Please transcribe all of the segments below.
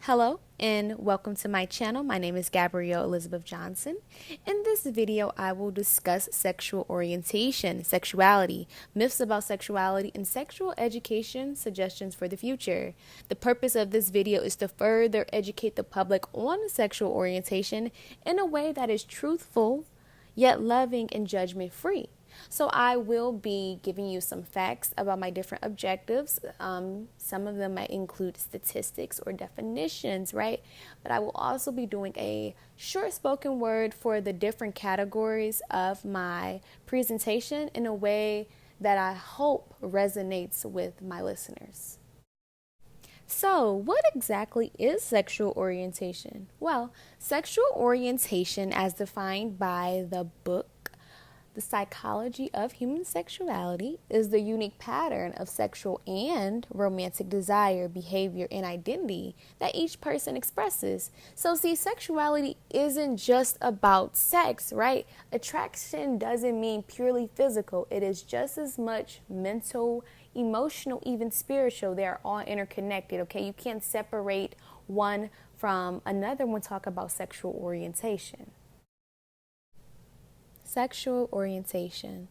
Hello and welcome to my channel. My name is Gabrielle Elizabeth Johnson. In this video, I will discuss sexual orientation, sexuality, myths about sexuality, and sexual education suggestions for the future. The purpose of this video is to further educate the public on sexual orientation in a way that is truthful, yet loving and judgment-free. So I will be giving you some facts about my different objectives. Some of them might include statistics or definitions, right? But I will also be doing a short spoken word for the different categories of my presentation in a way that I hope resonates with my listeners. So, what exactly is sexual orientation? Well, sexual orientation, as defined by the book The Psychology of Human Sexuality, is the unique pattern of sexual and romantic desire, behavior, and identity that each person expresses. So, see, sexuality isn't just about sex, right? Attraction doesn't mean purely physical, it is just as much mental, emotional, even spiritual. They are all interconnected, okay? You can't separate one from another when talk about sexual orientation. Sexual orientation.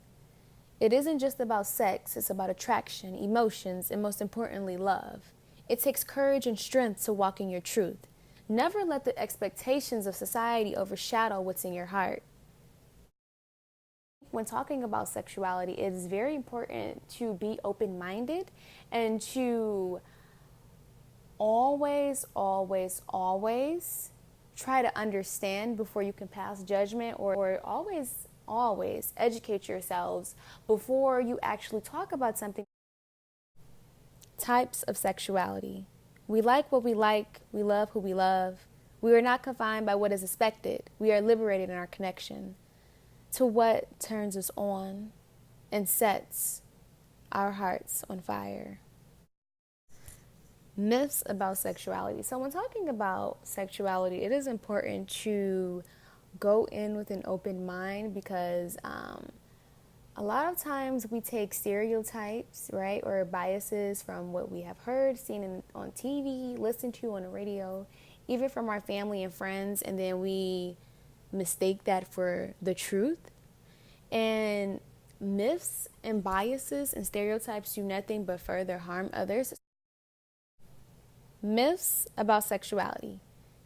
It isn't just about sex, it's about attraction, emotions, and most importantly, love. It takes courage and strength to walk in your truth. Never let the expectations of society overshadow what's in your heart. When talking about sexuality, it is very important to be open-minded and to always try to understand before you can pass judgment, or always educate yourselves before you actually talk about something. Types of sexuality. We like what we like, we love who we love. We are not confined by what is expected. We are liberated in our connection to what turns us on and sets our hearts on fire. Myths about sexuality. So when talking about sexuality, it is important to go in with an open mind because a lot of times we take stereotypes, right, or biases from what we have heard, seen on TV, listened to on the radio, even from our family and friends, and then we mistake that for the truth. And myths and biases and stereotypes do nothing but further harm others. Myths about sexuality.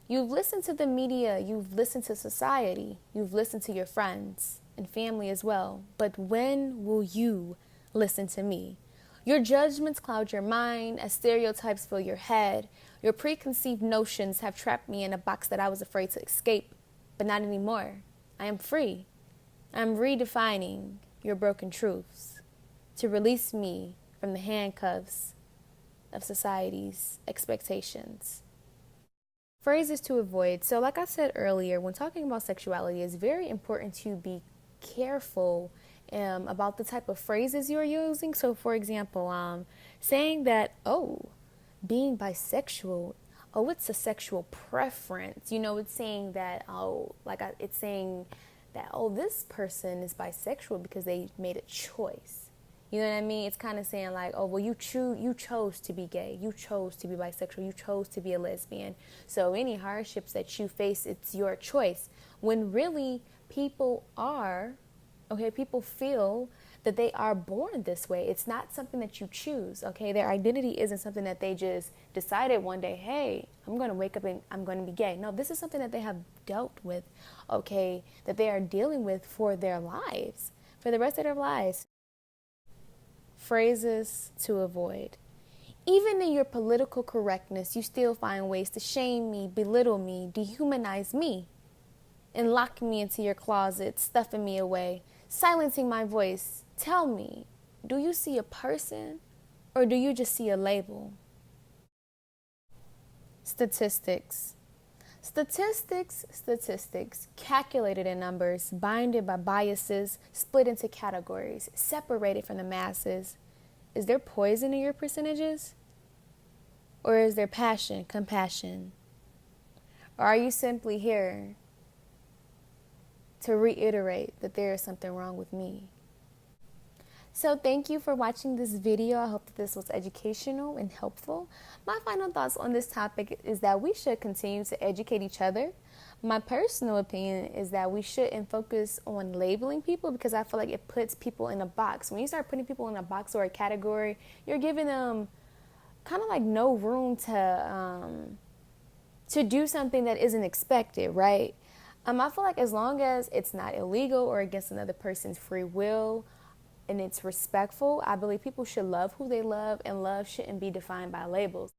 You've listened to the media, you've listened to society, you've listened to your friends and family as well. But when will you listen to me? Your judgments cloud your mind as stereotypes fill your head. Your preconceived notions have trapped me in a box that I was afraid to escape, but not anymore. I am free. I'm redefining your broken truths to release me from the handcuffs of society's expectations. Phrases to avoid. So like I said earlier, when talking about sexuality, it's very important to be careful about the type of phrases you're using. So for example, saying that, oh, being bisexual, oh, it's a sexual preference. You know, it's saying that, it's saying that, oh, this person is bisexual because they made a choice. You know what I mean? It's kind of saying like, oh, well, you chose to be gay. You chose to be bisexual. You chose to be a lesbian. So any hardships that you face, it's your choice. When really people feel that they are born this way. It's not something that you choose, okay? Their identity isn't something that they just decided one day, hey, I'm going to wake up and I'm going to be gay. No, this is something that they have dealt with, okay, that they are dealing with for their lives, for the rest of their lives. Phrases to avoid. Even in your political correctness, you still find ways to shame me, belittle me, dehumanize me, and lock me into your closet, stuffing me away, silencing my voice. Tell me, do you see a person or do you just see a label? Statistics. Statistics, calculated in numbers, bounded by biases, split into categories, separated from the masses. Is there poison in your percentages? Or is there passion, compassion? Or are you simply here to reiterate that there is something wrong with me? So thank you for watching this video. I hope that this was educational and helpful. My final thoughts on this topic is that we should continue to educate each other. My personal opinion is that we shouldn't focus on labeling people because I feel like it puts people in a box. When you start putting people in a box or a category, you're giving them kind of like no room to do something that isn't expected, right? I feel like as long as it's not illegal or against another person's free will and it's respectful, I believe people should love who they love, and love shouldn't be defined by labels.